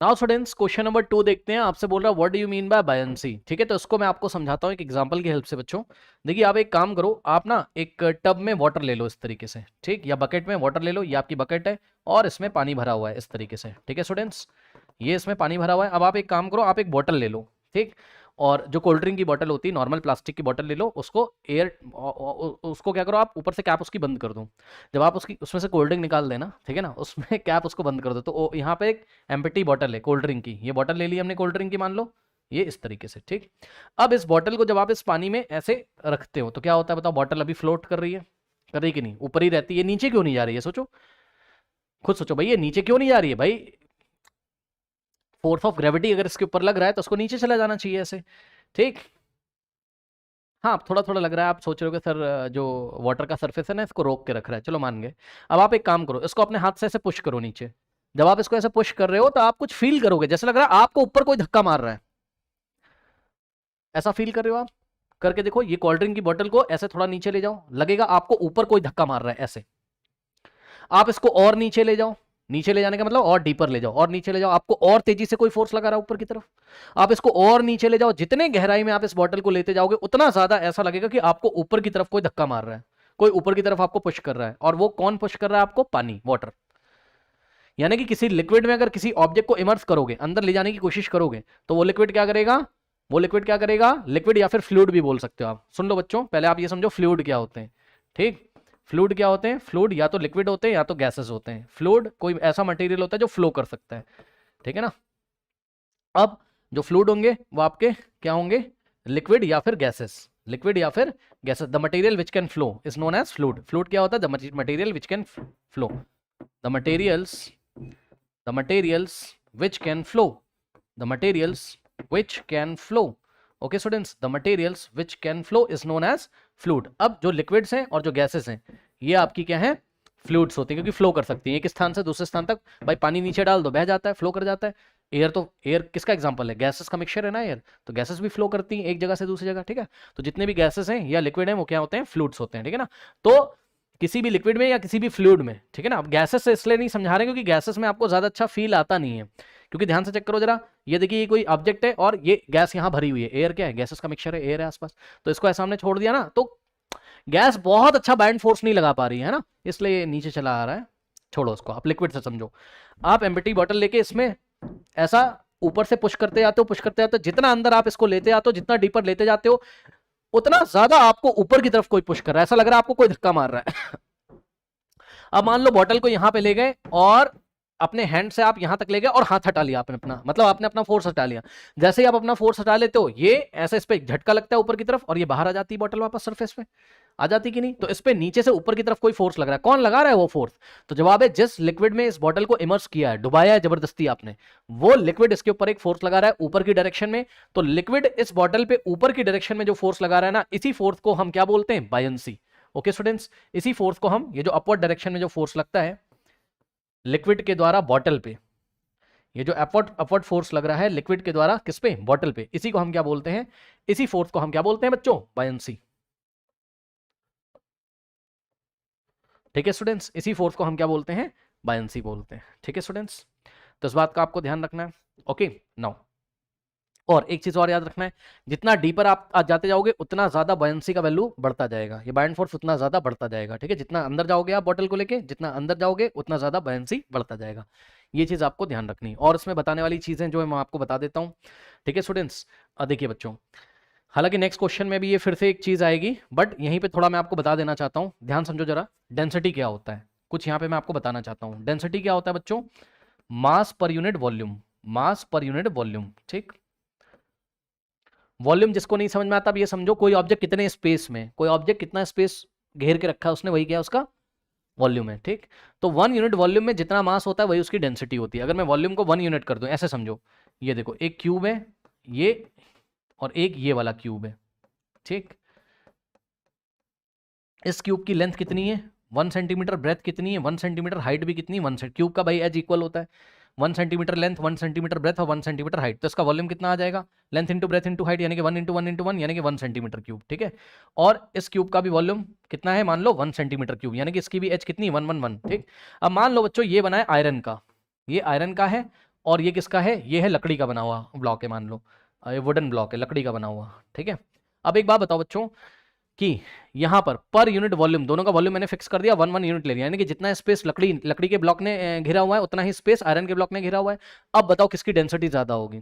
Now students question number 2 देखते हैं। आपसे बोल रहा है what do you mean by buoyancy. ठीक है, तो इसको मैं आपको समझाता हूँ एक एग्जांपल की हेल्प से। बच्चों देखिए, आप एक काम करो, आप ना एक टब में वाटर ले लो इस तरीके से, ठीक, या बकेट में वाटर ले लो, ये आपकी बकेट है और इसमें पानी भरा हुआ है इस तरीके से। ठीक है स्टूडेंट्स, ये इसमें पानी भरा हुआ है। अब आप एक काम करो, आप एक बॉटल ले लो, ठीक, और जो कोल्ड ड्रिंक की बॉटल होती है, नॉर्मल प्लास्टिक की बॉटल ले लो, उसको एयर उसको क्या करो, आप ऊपर से कैप उसकी बंद कर दो। जब आप उसकी उसमें से कोल्ड ड्रिंक निकाल देना, ठीक है ना, उसमें कैप उसको बंद कर दो, तो यहाँ पे एक एम्प्टी बॉटल है कोल्ड ड्रिंक की, ये बॉटल ले ली हमने कोल्ड ड्रिंक की, मान लो ये इस तरीके से, ठीक। अब इस बॉटल को जब आप इस पानी में ऐसे रखते हो तो क्या होता है बताओ, बॉटल अभी फ्लोट कर रही है, कर रही कि नहीं, ऊपर ही रहती है, नीचे क्यों नहीं जा रही है, सोचो, खुद सोचो भाई, ये नीचे क्यों नहीं जा रही है भाई। फोर्स ऑफ ग्रेविटी अगर इसके ऊपर लग रहा है तो उसको नीचे चला जाना चाहिए ऐसे, ठीक। हाँ, थोड़ा थोड़ा लग रहा है, आप सोच रहे हो कि सर जो वाटर का सरफेस है ना इसको रोक के रख रहा है, चलो मान गए। अब आप एक काम करो, इसको अपने हाथ से ऐसे पुश करो नीचे। जब आप इसको ऐसे पुश कर रहे हो तो आप कुछ फील करोगे, जैसे लग रहा है आपको ऊपर कोई धक्का मार रहा है, ऐसा फील कर रहे हो आप, करके देखो, ये कोल्ड ड्रिंक की बोतल को ऐसे थोड़ा नीचे ले जाओ, लगेगा आपको ऊपर कोई धक्का मार रहा है ऐसे। आप इसको और नीचे ले जाओ, नीचे ले जाने का मतलब और डीपर ले जाओ, और नीचे ले जाओ, आपको और तेजी से कोई फोर्स लगा रहा है ऊपर की तरफ। आप इसको और नीचे ले जाओ, जितने गहराई में आप इस बॉटल को लेते जाओगे उतना ज्यादा ऐसा लगेगा कि आपको ऊपर की तरफ कोई धक्का मार रहा है, कोई ऊपर की तरफ आपको पुश कर रहा है। और वो कौन पुश कर रहा है आपको, पानी, वाटर। यानी कि किसी लिक्विड में अगर किसी ऑब्जेक्ट को इमर्स करोगे, अंदर ले जाने की कोशिश करोगे, तो वो लिक्विड क्या करेगा, वो लिक्विड क्या करेगा, लिक्विड या फिर फ्लूइड भी बोल सकते हो आप। सुन लो बच्चों, पहले आप ये समझो फ्लूइड क्या होते हैं, ठीक। फ्लूइड क्या होते हैं, फ्लूइड या तो लिक्विड होते हैं या तो गैसेस होते हैं। फ्लूइड कोई ऐसा मटेरियल होता है जो फ्लो कर सकता है, ठीक है ना। अब जो फ्लूइड होंगे वो आपके क्या होंगे, लिक्विड या फिर गैसेस, लिक्विड या फिर gases. The material which can flow is known as fluid. Fluid क्या होता है, the material which can flow, the materials, the materials which can flow, the materials which can flow, okay students, the materials which can flow is known as fluid। अब जो liquids हैं और जो gases हैं ये आपकी क्या है, फ्लूइड्स होती हैं, क्योंकि फ्लो कर सकती हैं एक स्थान से दूसरे स्थान तक। भाई पानी नीचे डाल दो, बह जाता है, फ्लो कर जाता है। एयर, तो एयर किसका एग्जांपल है, गैसेस का मिक्सचर है ना एयर, तो गैसेस भी फ्लो करती हैं एक जगह से दूसरी जगह, ठीक है। तो जितने भी गैसेस हैं या लिक्विड हैं वो क्या होते हैं, फ्लूइड्स होते हैं, ठीक है ना। तो किसी भी लिक्विड में या किसी भी फ्लूइड में, ठीक है ना। अब गैसेस से इसलिए नहीं समझा रहे क्योंकि गैसेस में आपको ज्यादा अच्छा फील आता नहीं है, क्योंकि ध्यान से चेक करो जरा, ये देखिए ये कोई ऑब्जेक्ट है और ये गैस यहाँ भरी हुई है, एयर क्या है, गैसेस का मिक्सचर है, एयर है आसपास। तो इसको ऐसा हमने छोड़ दिया ना, तो गैस बहुत अच्छा बाइंड फोर्स नहीं लगा पा रही है ना, इसलिए नीचे चला आ रहा है। छोड़ो उसको, आप लिक्विड से समझो। आप एम्प्टी बॉटल लेके इसमें ऐसा ऊपर से पुश करते जाते हो, पुश करते जाते हो, जितना अंदर आप इसको लेते जाते हो, जितना डीपर लेते जाते हो, उतना ज्यादा आपको ऊपर की तरफ कोई पुश कर रहा है, ऐसा लग रहा है आपको कोई धक्का मार रहा है। अब मान लो बॉटल को यहां पे ले गए और अपने हैंड से आप यहां तक ले गए और हाथ हटा लिया आपने अपना, मतलब आपने अपना फोर्स हटा लिया। जैसे ही आप अपना फोर्स हटा लेते हो, ये ऐसे इस पे झटका लगता है ऊपर की तरफ और ये बाहर आ जाती है बॉटल, वापस सरफेस पे आ जाती कि नहीं। तो इस पे नीचे से ऊपर की तरफ कोई फोर्स लग रहा है, कौन लगा रहा है वो फोर्स। तो जवाब है, जिस लिक्विड में इस बॉटल को इमर्स किया है, डुबाया है जबरदस्ती आपने, वो लिक्विड इसके ऊपर एक फोर्स लगा रहा है ऊपर की डायरेक्शन में। तो लिक्विड इस बॉटल पे ऊपर की डायरेक्शन में जो फोर्स लगा रहा है ना, इसी फोर्स को हम क्या बोलते हैं, बायंसी। ओके स्टूडेंट्स, इसी फोर्स को हम, ये जो अपवर्ड डायरेक्शन में जो फोर्स लगता है लिक्विड के द्वारा बॉटल पे, ये जो अपवर्ड फोर्स लग रहा है लिक्विड के द्वारा किस पे, बॉटल पे, इसी को हम क्या बोलते हैं, इसी फोर्स को हम क्या बोलते हैं बच्चों, बायंसी। ठीक है स्टूडेंट्स, इसी फोर्स को हम क्या बोलते हैं, बायंसी बोलते हैं। ठीक है स्टूडेंट्स, तो इस बात का आपको ध्यान रखना है। ओके नाउ, और एक चीज और याद रखना है, जितना डीपर आप जाते जाओगे उतना ज्यादा बायंसी का वैल्यू बढ़ता जाएगा, ये बाइंड फोर्स उतना ज्यादा बढ़ता जाएगा। ठीक है, जितना अंदर जाओगे आप बॉटल को लेके, जितना अंदर जाओगे उतना ज्यादा बायंसी बढ़ता जाएगा। ये चीज आपको ध्यान रखनी है, और इसमें बताने वाली चीजें जो है मैं आपको बता देता हूँ। ठीक है स्टूडेंट्स, देखिए बच्चों, हालांकि नेक्स्ट क्वेश्चन में भी ये फिर से एक चीज आएगी, बट यहीं पे थोड़ा मैं आपको बता देना चाहता हूँ, ध्यान समझो जरा। डेंसिटी क्या होता है, कुछ यहाँ पे मैं आपको बताना चाहता हूँ। डेंसिटी क्या होता है बच्चों, मास पर यूनिट वॉल्यूम, मास पर यूनिट वॉल्यूम। ठीक, वॉल्यूम जिसको नहीं समझ में आता, अब ये समझो कोई ऑब्जेक्ट कितने स्पेस में, कोई ऑब्जेक्ट कितना स्पेस घेर के रखा है उसने, वही क्या है उसका वॉल्यूम है। ठीक, तो 1 यूनिट वॉल्यूम में जितना मास होता है वही उसकी डेंसिटी होती है। अगर मैं वॉल्यूम को 1 यूनिट कर दूं, ऐसे समझो, ये देखो एक क्यूब है ये, और एक ये वाला क्यूब है। ठीक, इस क्यूब की लेंथ कितनी है 1 सेंटीमीटर, ब्रेथ कितनी है 1 सेंटीमीटर, हाइट भी कितनी 1 सेंटीमीटर। क्यूब का भाई एज इक्वल होता है 1 सेंटीमीटर लेंथ, 1 सेंटीमीटर ब्रेथ और 1 सेंटीमीटर हाइट। तो इसका वॉल्यूम कितना आ जाएगा, length into breadth into height, यानी कि 1 इंटू 1 इंटू 1, यानी कि 1 सेंटीमीटर क्यूब। ठीक है, और इस क्यूब का भी वॉल्यूम कितना है, मान लो 1 सेंटीमीटर क्यूब, यानी कि इसकी भी एच कितनी 111। ठीक, अब मान लो बच्चों ये बना है आयरन का, ये आयरन का है और ये किसका है, ये है लकड़ी का बना हुआ ब्लॉक है, मान लो ये वुडन ब्लॉक है, लकड़ी का बना हुआ, ठीक है। अब एक बात बताओ बच्चों कि यहाँ पर यूनिट वॉल्यूम, दोनों का वॉल्यूम मैंने फिक्स कर दिया, 1 1 यूनिट ले लिया, यानी कि जितना स्पेस लकड़ी के ब्लॉक ने घिरा हुआ है उतना ही स्पेस आयरन के ब्लॉक ने घिरा हुआ है। अब बताओ किसकी डेंसिटी ज्यादा होगी,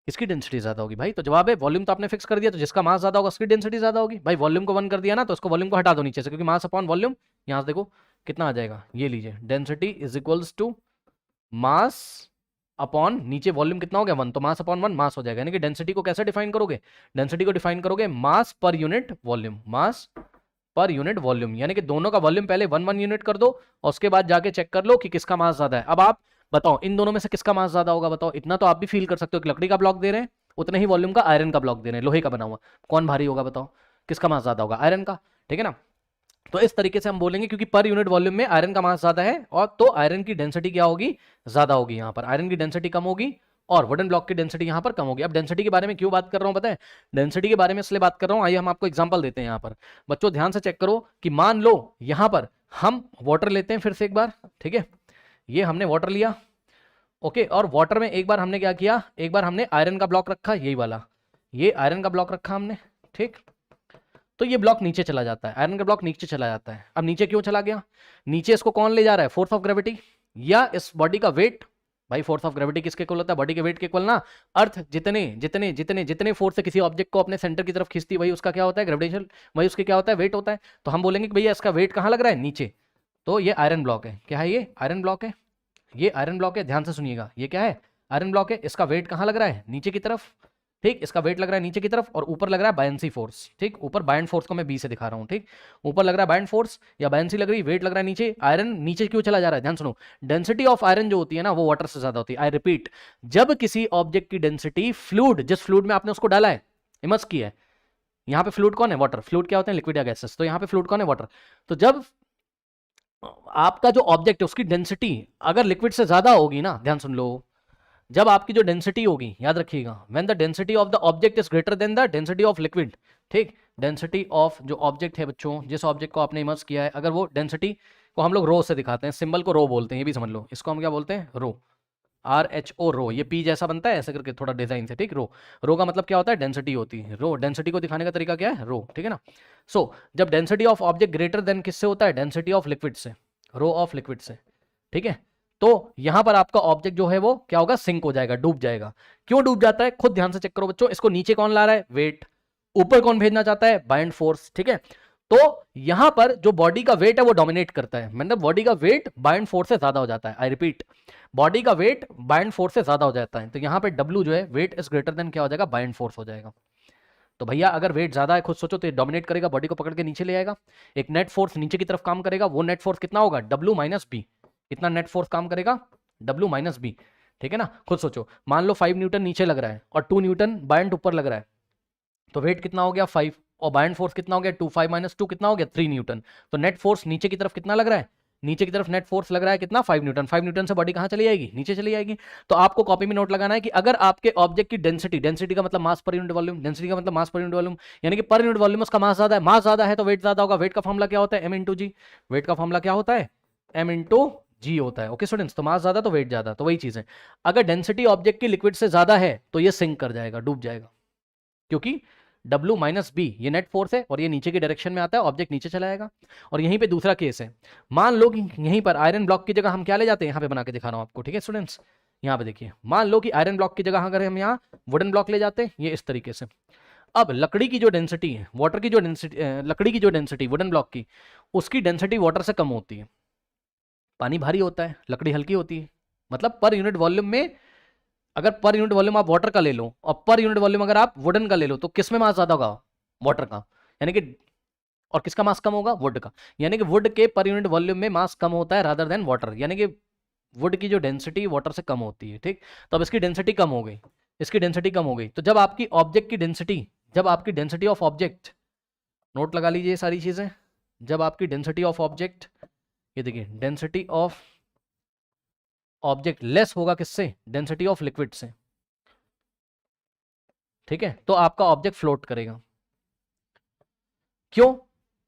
किसकी डेंसिटी ज्यादा होगी भाई? तो जवाब है वॉल्यूम तो आपने फिक्स कर दिया, तो जिसका मास ज्यादा होगा उसकी डेंसिटी ज्यादा होगी। भाई वॉल्यूम को 1 कर दिया ना, तो उसको वॉल्यूम को हटा दो नीचे से, क्योंकि मास अपॉन वॉल्यूम, यहां से देखो कितना आ जाएगा, ये लीजिए density is equals to mass upon नीचे वॉल्यूम कितना हो गया 1, तो मास अपॉन 1 मास हो जाएगा। यानी कि डेंसिटी को कैसे डिफाइन करोगे, डेंसिटी को डिफाइन करोगे मास पर यूनिट वॉल्यूम, मास पर यूनिट वॉल्यूम, यानी कि दोनों का वॉल्यूम पहले 1 1 यूनिट कर दो और उसके बाद जाके चेक कर लो कि किसका मास ज्यादा है। अब आप बताओ इन दोनों में से किसका मास ज्यादा होगा, बताओ। इतना तो आप भी फील कर सकते हो कि लकड़ी का ब्लॉक दे रहे हैं, उतने ही वॉल्यूम का आयरन का ब्लॉक दे रहे हैं, लोहे का बना हुआ, कौन भारी होगा बताओ, किसका मास ज्यादा होगा, आयरन का, ठीक है ना। तो इस तरीके से हम बोलेंगे, क्योंकि पर यूनिट वॉल्यूम में आयरन का मास ज्यादा है, और तो आयरन की डेंसिटी क्या होगी, ज्यादा होगी। यहाँ पर आयरन की डेंसिटी कम होगी और वुडन ब्लॉक की डेंसिटी यहाँ पर कम होगी। अब डेंसिटी के बारे में क्यों बात कर रहा हूँ पता है, डेंसिटी के बारे में इसलिए बात कर रहा हूँ, आइए हम आपको एग्जांपल देते हैं। यहाँ पर बच्चों ध्यान से चेक करो कि मान लो यहाँ पर हम वाटर लेते हैं फिर से एक बार, ठीक है, ये हमने वाटर लिया, ओके, और वाटर में एक बार हमने क्या किया, एक बार हमने आयरन का ब्लॉक रखा, यही वाला, ये आयरन का ब्लॉक रखा हमने, ठीक। तो ये ब्लॉक नीचे चला जाता है, आयरन का ब्लॉक नीचे चला जाता है। अब नीचे क्यों चला गया, नीचे इसको कौन ले जा रहा है, फोर्स ऑफ ग्रेविटी या इस बॉडी का वेट। भाई फोर्स ऑफ ग्रेविटी किसके इक्वल होता है, बॉडी के वेट के इक्वल ना। अर्थ जितने जितने जितने जितने फोर्स से किसी ऑब्जेक्ट को अपने सेंटर की तरफ खींचती, वही उसका क्या होता है, ग्रेविटेशनल, वही उसके क्या होता है, वेट होता है। तो हम बोलेंगे कि भैया इसका वेट कहाँ लग रहा है, नीचे। तो ये आयरन ब्लॉक है, क्या है ये, आयरन ब्लॉक है, ये आयरन ब्लॉक है, ध्यान से सुनिएगा, ये क्या है, आयरन ब्लॉक है। इसका वेट कहाँ लग रहा है, नीचे की तरफ, ठीक, इसका वेट लग रहा है नीचे की तरफ, और ऊपर लग रहा है बायंसी फोर्स, ठीक, ऊपर बायंड फोर्स को मैं बी से दिखा रहा हूँ, ठीक, ऊपर लग रहा है बायंड फोर्स या बायंसी लग रही, वेट लग रहा है नीचे। आयरन नीचे क्यों चला जा रहा है, ध्यान सुनो, डेंसिटी ऑफ आयरन जो होती है ना वो वाटर से ज्यादा होती है। आई रिपीट, जब किसी ऑब्जेक्ट की डेंसिटी फ्लूइड, जिस फ्लूइड में आपने उसको डाला है, इमर्स किया है, यहाँ पे फ्लूइड कौन है, वाटर, फ्लूइड क्या होते हैं, लिक्विड या गैसेस, तो यहाँ पे फ्लूइड कौन है, वाटर। तो जब आपका जो ऑब्जेक्ट है उसकी डेंसिटी अगर लिक्विड से ज्यादा होगी ना, ध्यान सुन लो, जब आपकी जो डेंसिटी होगी, याद रखिएगा, when the density of the object is greater than the density of liquid, ठीक, डेंसिटी ऑफ जो ऑब्जेक्ट है बच्चों, जिस ऑब्जेक्ट को आपने इमर्स किया है, अगर वो डेंसिटी को हम लोग रो से दिखाते हैं, सिंबल को रो बोलते हैं, ये भी समझ लो, इसको हम क्या बोलते हैं, रो, RHO, रो, ये पी जैसा बनता है ऐसे करके थोड़ा डिजाइन से, ठीक, रो, रो का मतलब क्या होता है, डेंसिटी होती है, रो, डेंसिटी को दिखाने का तरीका क्या है, रो, ठीक है ना। सो जब density of object greater than किससे होता है, डेंसिटी ऑफ लिक्विड से, रो ऑफ लिक्विड से, ठीक है। तो यहां पर आपका ऑब्जेक्ट जो है वो क्या होगा, सिंक हो जाएगा, डूब जाएगा। क्यों डूब जाता है, खुद ध्यान से चेक करो बच्चों, इसको नीचे कौन ला रहा है, वेट, ऊपर कौन भेजना चाहता है, बाइंड फोर्स, ठीक है। तो यहां पर जो बॉडी का वेट है वो डोमिनेट करता है, मतलब बॉडी का वेट बाइंड फोर्स से ज्यादा हो जाता है। आई रिपीट, बॉडी का वेट बाइंड फोर्स से ज्यादा हो जाता है। तो यहां पे W जो है, वेट इज ग्रेटर देन क्या हो जाएगा, बाइंड फोर्स हो जाएगा। तो भैया अगर वेट ज्यादा है, खुद सोचो, तो ये डोमिनेट करेगा, बॉडी को पकड़ के नीचे ले आएगा। एक नेट फोर्स नीचे की तरफ काम करेगा, वो नेट फोर्स कितना होगा, W माइनस बी, कितना नेट फोर्स काम करेगा, W माइनस बी, ठीक है ना। खुद सोचो, मान लो 5 न्यूटन नीचे लग रहा है और 2 न्यूटन बाइंड ऊपर लग रहा है, तो वेट कितना हो गया 5, और बाइंड फोर्स कितना हो गया 2, 5 माइनस 2 कितना हो गया 3 न्यूटन। तो नेट फोर्स नीचे की तरफ कितना लग रहा है, नीचे की तरफ नेट फोर्स लग रहा है कितना, 5 न्यूटन। 5 न्यूटन से बॉडी कहां चली जाएगी, नीचे चली जाएगी। तो आपको कॉपी में नोट लगाना है कि अगर आपके ऑब्जेक्ट की डेंसिटी, डेंसिटी का मतलब मास पर यूनिट वॉल्यूम, डेंसिटी का मतलब मास पर यूनिट वॉल्यूम, यानी कि पर यूनिट वॉल्यूम उसका मास ज्यादा है, मास ज्यादा है तो वेट ज्यादा होगा। वेट का फॉर्मूला क्या होता है, m इंटू जी, वेट का फॉर्मूला क्या होता है, m इंटू जी होता है। ओके स्टूडेंट्स, तो मास ज्यादा तो वेट ज्यादा, तो वही चीज है। अगर डेंसिटी ऑब्जेक्ट की लिक्विड से ज्यादा है तो ये सिंक कर जाएगा, डूब जाएगा, क्योंकि W माइनस बी ये नेट फोर्स है और ये नीचे की डायरेक्शन में आता है, ऑब्जेक्ट नीचे चला जाएगा। और यहीं पे दूसरा केस है, मान लो कि यहीं पर आयरन ब्लॉक की जगह हम क्या ले जाते हैं, यहाँ पे बना के दिखा रहा हूँ आपको, ठीक है स्टूडेंट्स। यहाँ पे देखिए, मान लो कि आयरन ब्लॉक की जगह अगर हम यहाँ वुडन ब्लॉक ले जाते हैं, ये इस तरीके से। अब लकड़ी की जो डेंसिटी है, वाटर की जो डेंसिटी, लकड़ी की जो डेंसिटी वुडन ब्लॉक की, उसकी डेंसिटी वाटर से कम होती है। पानी भारी होता है, लकड़ी हल्की होती है, मतलब पर यूनिट वॉल्यूम में, अगर पर यूनिट वॉल्यूम आप वाटर का ले लो और पर यूनिट वॉल्यूम अगर आप वुडन का ले लो, तो किस में मास ज्यादा होगा, वाटर का, यानी कि, और किसका मास कम होगा, वुड का। यानी कि वुड के पर यूनिट वॉल्यूम में मास कम होता है रादर देन वाटर, यानी कि वुड की जो डेंसिटी वाटर से कम होती है, ठीक। तो अब इसकी डेंसिटी कम हो गई, इसकी डेंसिटी कम हो गई, तो जब आपकी ऑब्जेक्ट की डेंसिटी, जब आपकी डेंसिटी ऑफ ऑब्जेक्ट, नोट लगा लीजिए सारी चीजें, जब आपकी डेंसिटी ऑफ ऑब्जेक्ट, ये देखिए डेंसिटी ऑफ ऑब्जेक्ट लेस होगा किससे, डेंसिटी ऑफ लिक्विड से, ठीक है, तो आपका ऑब्जेक्ट फ्लोट करेगा। क्यों,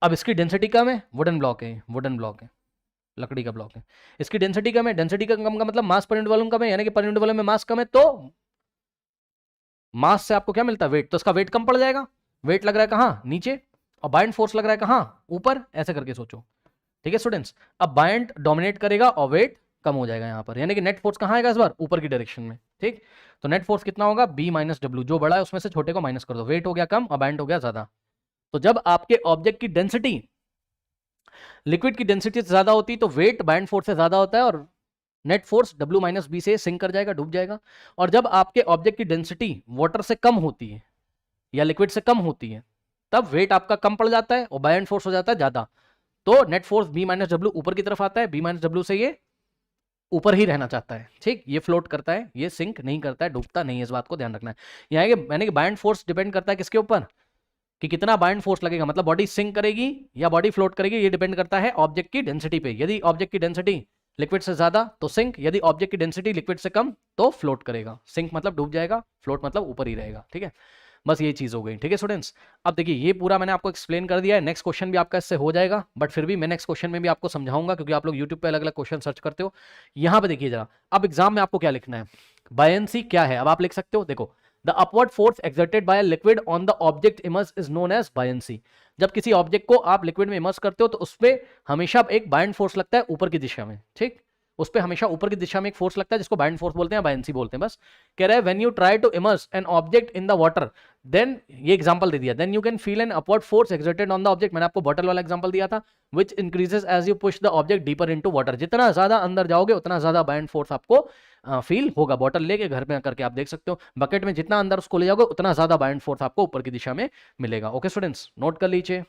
अब इसकी डेंसिटी कम है, वुडन ब्लॉक है, वुडन ब्लॉक है, लकड़ी का ब्लॉक है, इसकी डेंसिटी कम है, डेंसिटी का कम का मतलब मास पर यूनिट वॉल्यूम कम है, यानी कि पर यूनिट वॉल्यूम में मास कम है तो मास से आपको क्या मिलता है, वेट, तो इसका वेट कम पड़ जाएगा। वेट लग रहा है कहाँ, नीचे, और बाइंड फोर्स लग रहा है कहाँ, ऊपर, ऐसे करके सोचो। ठीक है स्टूडेंट्स, अब बाइंड डोमिनेट करेगा और वेट कम हो जाएगा यहाँ पर, यानी कि नेट फोर्स कहाँ आएगा इस बार, ऊपर की डायरेक्शन में। ठीक, तो नेट फोर्स कितना होगा, बी माइनस डब्ल्यू, जो बड़ा है उसमें से छोटे को माइनस कर दो, वेट हो गया कम और बाइंड हो गया ज्यादा। तो जब आपके ऑब्जेक्ट की डेंसिटी लिक्विड की डेंसिटी से ज्यादा होती है तो वेट बाइंड फोर्स से ज्यादा होता है और net force W minus B से सिंक कर जाएगा, डूब जाएगा। और जब आपके ऑब्जेक्ट की डेंसिटी वाटर से कम होती है या लिक्विड से कम होती है तब वेट आपका कम पड़ जाता है और बाइंड फोर्स हो जाता है ज्यादा, तो net force B minus W ऊपर की तरफ आता है, B माइनस डब्ल्यू से ये ऊपर ही रहना चाहता है। ठीक, ये फ्लोट करता है, ये सिंक नहीं करता है, डूबता नहीं है, इस बात को ध्यान रखना है। यहाँ यानी कि बाइंड फोर्स डिपेंड करता है किसके ऊपर, कि कितना बाइंड फोर्स लगेगा, मतलब बॉडी सिंक करेगी या बॉडी फ्लोट करेगी, ये डिपेंड करता है ऑब्जेक्ट की डेंसिटी पे। यदि ऑब्जेक्ट की डेंसिटी लिक्विड से ज्यादा तो सिंक, यदि ऑब्जेक्ट की डेंसिटी लिक्विड से कम तो फ्लोट करेगा। सिंक मतलब डूब जाएगा, फ्लोट मतलब ऊपर ही रहेगा। ठीक है, बस ये चीज हो गई। ठीक है स्टूडेंट्स, अब देखिए ये पूरा मैंने आपको एक्सप्लेन कर दिया है, नेक्स्ट क्वेश्चन भी आपका इससे हो जाएगा, बट फिर भी मैं नेक्स्ट क्वेश्चन में भी आपको समझाऊंगा क्योंकि आप लोग यूट्यूब पे अलग अलग क्वेश्चन सर्च करते हो। यहाँ पे देखिए जरा, अब एग्जाम में आपको क्या लिखना है, बायंसी क्या है, अब आप लिख सकते हो, देखो the upward force exerted by liquid on the object immerse is known as buoyancy. जब किसी ऑब्जेक्ट को आप लिक्विड में इमर्स करते हो तो उसपे हमेशा एक बाइंड फोर्स लगता है ऊपर की दिशा में। ठीक, उस पर हमेशा ऊपर की दिशा में एक फोर्स लगता है जिसको बाइंड फोर्स बोलते हैं, बायंसी बोलते हैं। बस कह रहा है when you try to immerse an object in the water then, ये एग्जांपल दे दिया, then you can feel an upward force exerted on the object. मैंने आपको बॉटल वाला एग्जांपल दिया था, which increases as you push the object deeper into water. जितना ज्यादा अंदर जाओगे उतना ज्यादा बाइंड फोर्स आपको फील होगा। बॉटल लेके घर में करके आप देख सकते हो, बकेट में जितना अंदर उसको ले जाओगे उतना ज्यादा बाइंड फोर्स आपको ऊपर की दिशा में मिलेगा। ओके स्टूडेंट्स, नोट कर लीजिए।